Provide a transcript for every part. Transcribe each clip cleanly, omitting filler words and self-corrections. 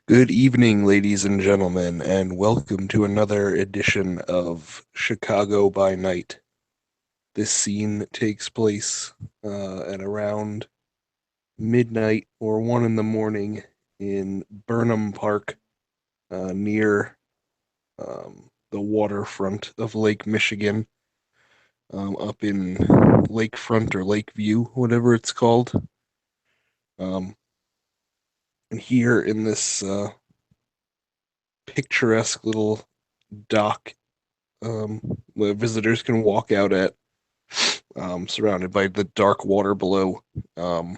Good evening, ladies and gentlemen, and welcome to another edition of Chicago by Night. This scene takes place at around midnight or 1 in the morning in Burnham Park, near the waterfront of Lake Michigan, up in Lakefront or Lakeview, whatever it's called. Um, and here in this picturesque little dock, where visitors can walk out at, surrounded by the dark water below, um,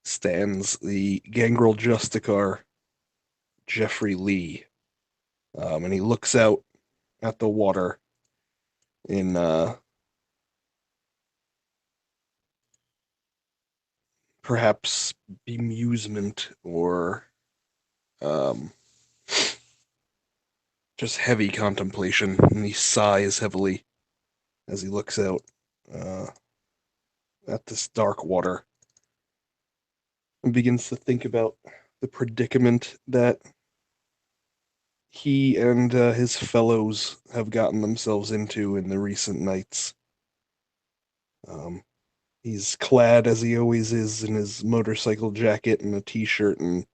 stands the gangrel justicar, Geoffrey Leigh. And he looks out at the water in perhaps bemusement or um, just heavy contemplation, and he sighs heavily as he looks out uh, at this dark water and begins to think about the predicament that he and his fellows have gotten themselves into in the recent nights. Um, he's clad as he always is in his motorcycle jacket and a t-shirt and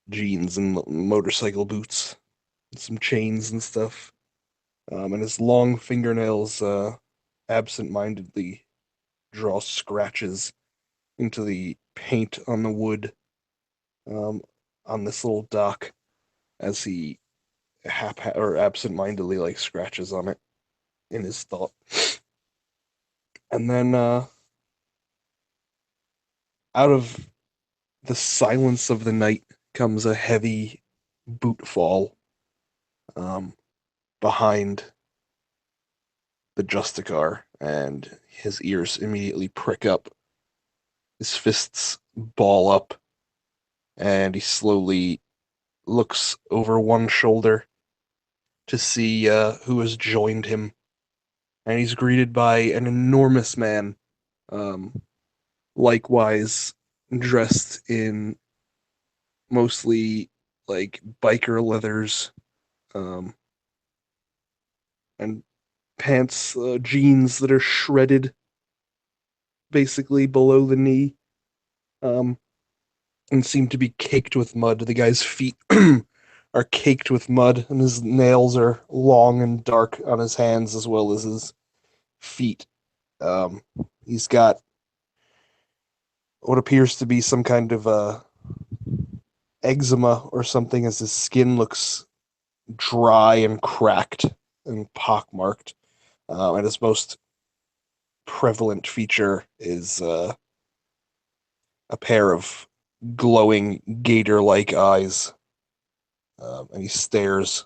jeans and motorcycle boots, and some chains and stuff. And his long fingernails absent-mindedly draw scratches into the paint on the wood, um, on this little dock as he or absent-mindedly like scratches on it in his thought. And then out of the silence of the night comes a heavy boot fall, um, behind the Justicar, and his ears immediately prick up. His fists ball up, and he slowly looks over one shoulder to see who has joined him. And he's greeted by an enormous man, um, likewise dressed in mostly like biker leathers, um, and pants, jeans that are shredded basically below the knee, um, and seem to be caked with mud. The guy's feet are caked with mud, and his nails are long and dark on his hands as well as his feet. Um, he's got what appears to be some kind of eczema or something, as his skin looks dry and cracked and pockmarked. And his most prevalent feature is a pair of glowing gator-like eyes, and he stares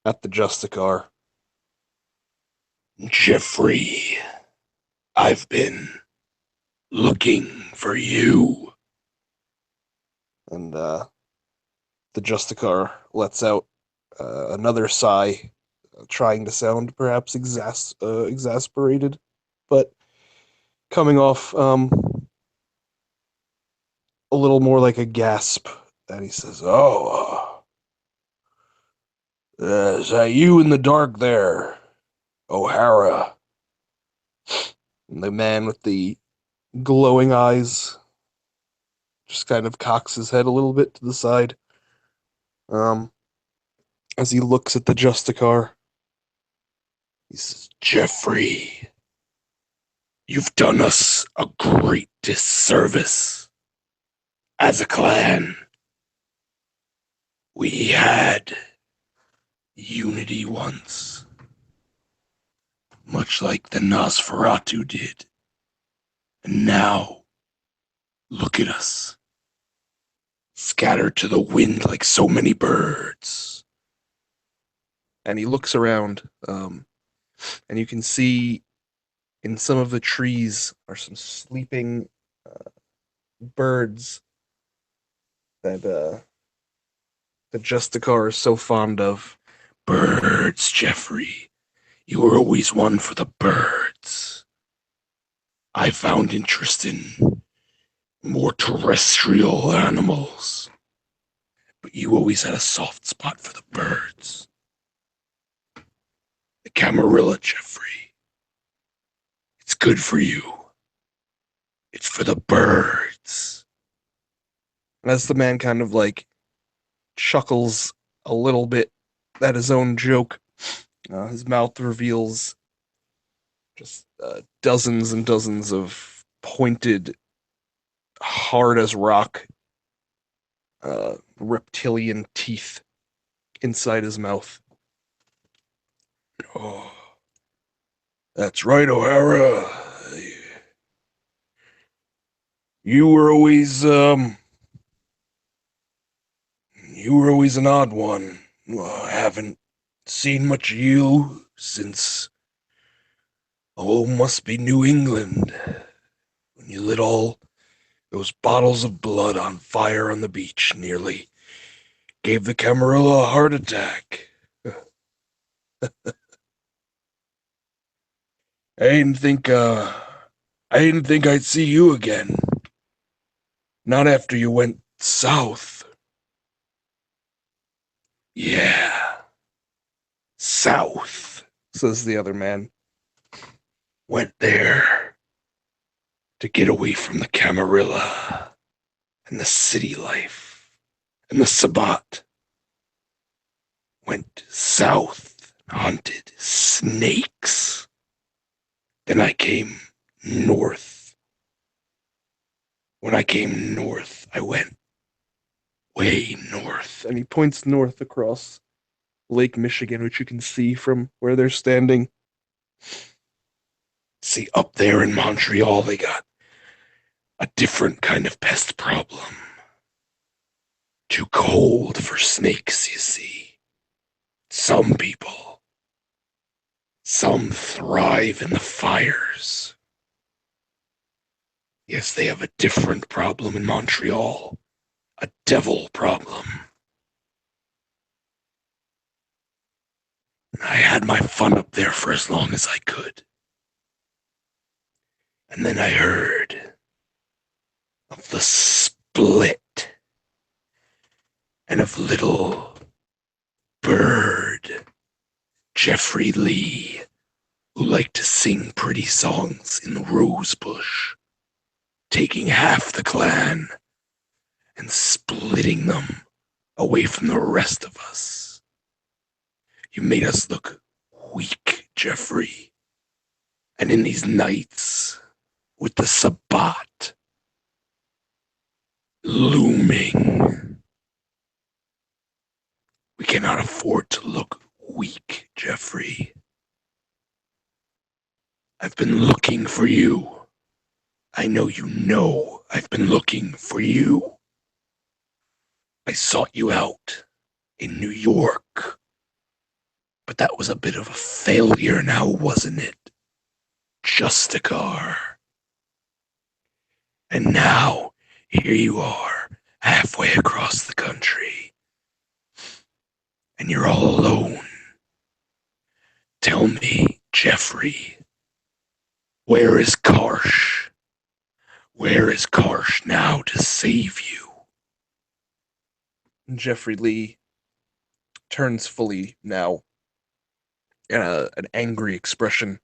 at the Justicar. Geoffrey, I've been looking for you. And the Justicar lets out another sigh, trying to sound perhaps exasperated, but coming off a little more like a gasp. And he says, "Oh, is that you in the dark there, O'Hara?" And the man with the glowing eyes just kind of cocks his head a little bit to the side, um, as he looks at the Justicar. He says, "Geoffrey, you've done us a great disservice. As a clan, we had unity once, much like the Nosferatu did. And now, look at us, scattered to the wind like so many birds." And he looks around, and you can see in some of the trees are some sleeping birds that the Justicar is so fond of. "Birds, Geoffrey. You were always one for the birds. I found interest in more terrestrial animals. But you always had a soft spot for the birds. The camarilla, Geoffrey. It's good for you. It's for the birds. And as the man kind of like chuckles a little bit at his own joke, his mouth reveals just dozens and dozens of pointed, hard as rock, reptilian teeth inside his mouth. Oh, that's right, O'Hara. You were always, you were always an odd one. I haven't seen much of you since, oh, must be New England, when you lit all those bottles of blood on fire on the beach, nearly gave the Camarilla a heart attack. I didn't think I'd see you again. Not after you went south. Yeah, south, says the other man. Went there to get away from the Camarilla and the city life and the Sabbat. Went south and hunted snakes. Then I came north. When I came north, I went way north. And he points north across Lake Michigan, which you can see from where they're standing. See, up there in Montreal, they got a different kind of pest problem. Too cold for snakes, you see. Some people, some thrive in the fires. Yes, they have a different problem in Montreal. A devil problem. I had my fun up there for as long as I could. And then I heard of the split and of little bird Geoffrey Leigh, who liked to sing pretty songs in the rose bush, taking half the clan and splitting them away from the rest of us. You made us look weak, Geoffrey. And in these nights, with the Sabbat looming, we cannot afford to look weak, Geoffrey. I've been looking for you. I know you know I've been looking for you. I sought you out in New York. But that was a bit of a failure now, wasn't it? Justicar. And now, here you are, halfway across the country. And you're all alone. Tell me, Geoffrey, where is Karsh? Where is Karsh now to save you? Geoffrey Leigh turns fully now, and an angry expression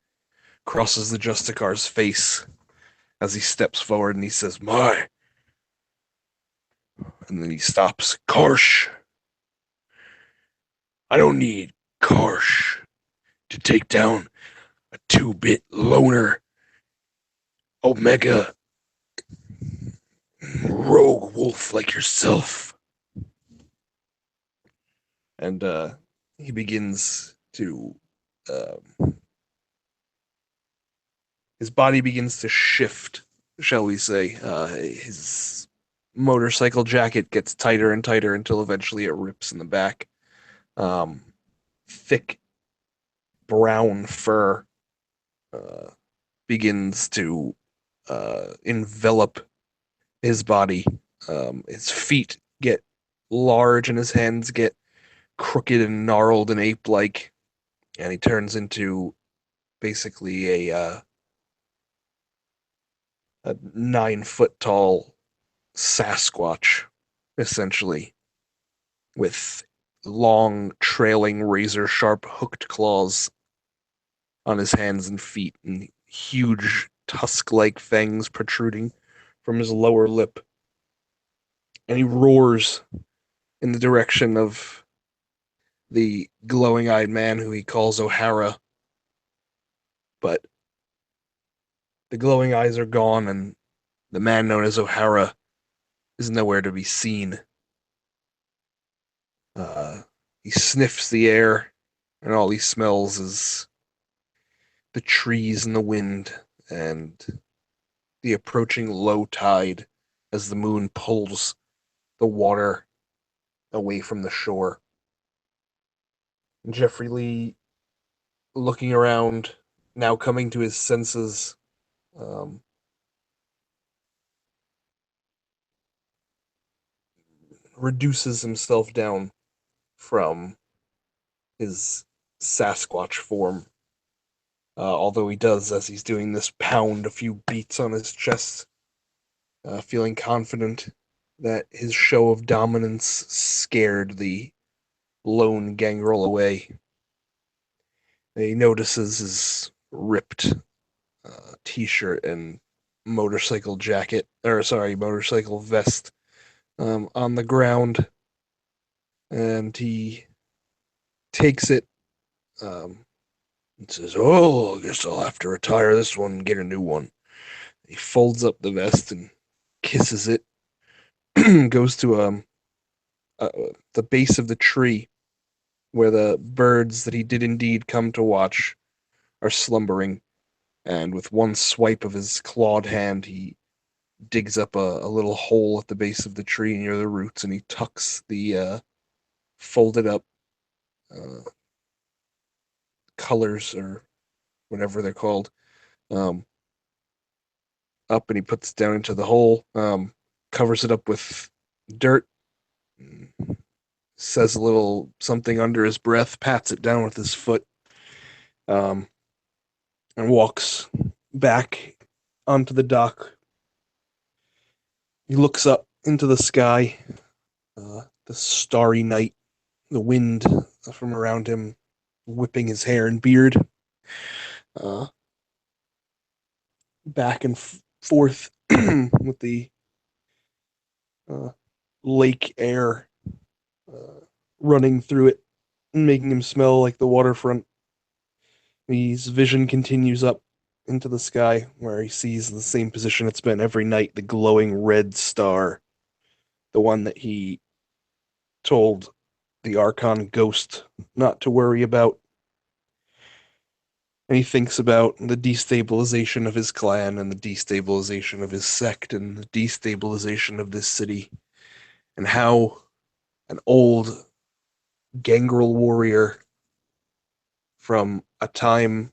crosses the Justicar's face as he steps forward and he says, My. And then he stops. Karsh. I don't need Karsh to take down a 2-bit loner Omega rogue wolf like yourself. And he begins to his body begins to shift, shall we say. His motorcycle jacket gets tighter and tighter until eventually it rips in the back. Thick brown fur begins to envelop his body. His feet get large and his hands get crooked and gnarled and ape-like, and he turns into basically a 9-foot tall Sasquatch, essentially, with long, trailing, razor sharp, hooked claws on his hands and feet, and huge tusk like fangs protruding from his lower lip. And he roars in the direction of the glowing eyed man who he calls O'Hara. But the glowing eyes are gone, and the man known as O'Hara is nowhere to be seen. Uh, he sniffs the air, and all he smells is the trees and the wind and the approaching low tide as the moon pulls the water away from the shore. And Geoffrey Leigh, looking around, now coming to his senses, um, reduces himself down from his Sasquatch form. Although he does, as he's doing this, pound a few beats on his chest, feeling confident that his show of dominance scared the lone gangrel away. He notices his ripped t-shirt and motorcycle jacket, or sorry, motorcycle vest on the ground, and he takes it um, and says, "Oh, I guess I'll have to retire this one and get a new one." He folds up the vest and kisses it, goes to uh, the base of the tree where the birds that he did indeed come to watch are slumbering. And with one swipe of his clawed hand, he digs up a little hole at the base of the tree near the roots, and he tucks the folded up uh, colors or whatever they're called um, up, and he puts it down into the hole, covers it up with dirt, says a little something under his breath, pats it down with his foot, um, and walks back onto the dock. He looks up into the sky, the starry night, the wind from around him whipping his hair and beard, uh, back and forth with the uh, lake air uh, running through it and making him smell like the waterfront. His vision continues up into the sky where he sees the same position it's been every night, the glowing red star, the one that he told the Archon ghost not to worry about. And he thinks about the destabilization of his clan and the destabilization of his sect and the destabilization of this city, and how an old gangrel warrior from a time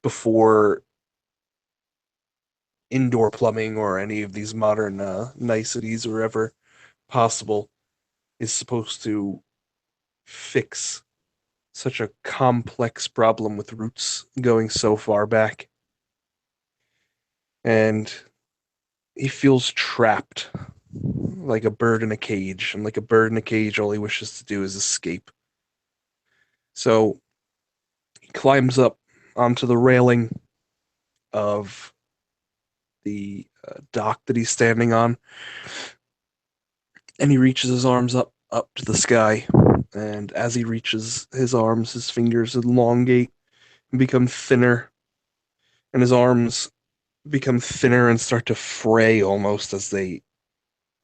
before indoor plumbing or any of these modern niceties were ever possible is supposed to fix such a complex problem with roots going so far back. And he feels trapped like a bird in a cage. And like a bird in a cage, all he wishes to do is escape. So he climbs up onto the railing of the dock that he's standing on, and he reaches his arms up to the sky. And as he reaches his arms, his fingers elongate and become thinner, and his arms become thinner and start to fray almost as the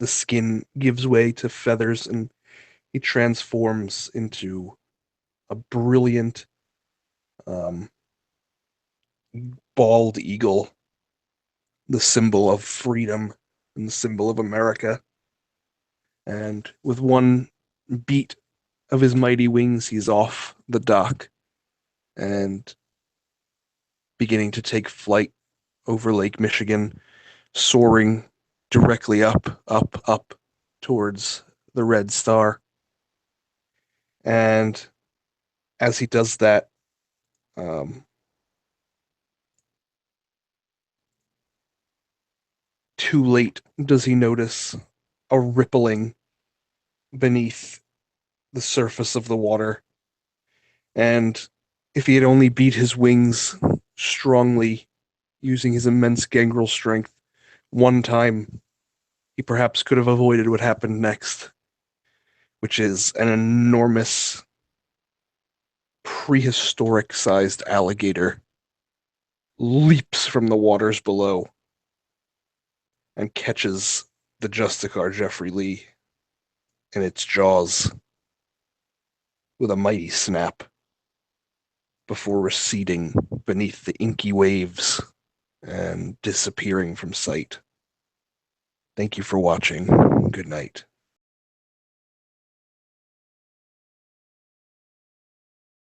skin gives way to feathers, and he transforms into a brilliant um, bald eagle, the symbol of freedom and the symbol of America. And with one beat of his mighty wings, he's off the dock and beginning to take flight over Lake Michigan, soaring directly up, up, up towards the Red Star. And as he does that, um, Too late does he notice a rippling beneath the surface of the water. And if he had only beat his wings strongly using his immense gangrel strength one time, he perhaps could have avoided what happened next, which is an enormous prehistoric sized alligator leaps from the waters below and catches the Justicar Geoffrey Leigh in its jaws with a mighty snap before receding beneath the inky waves and disappearing from sight. Thank you for watching. Good night.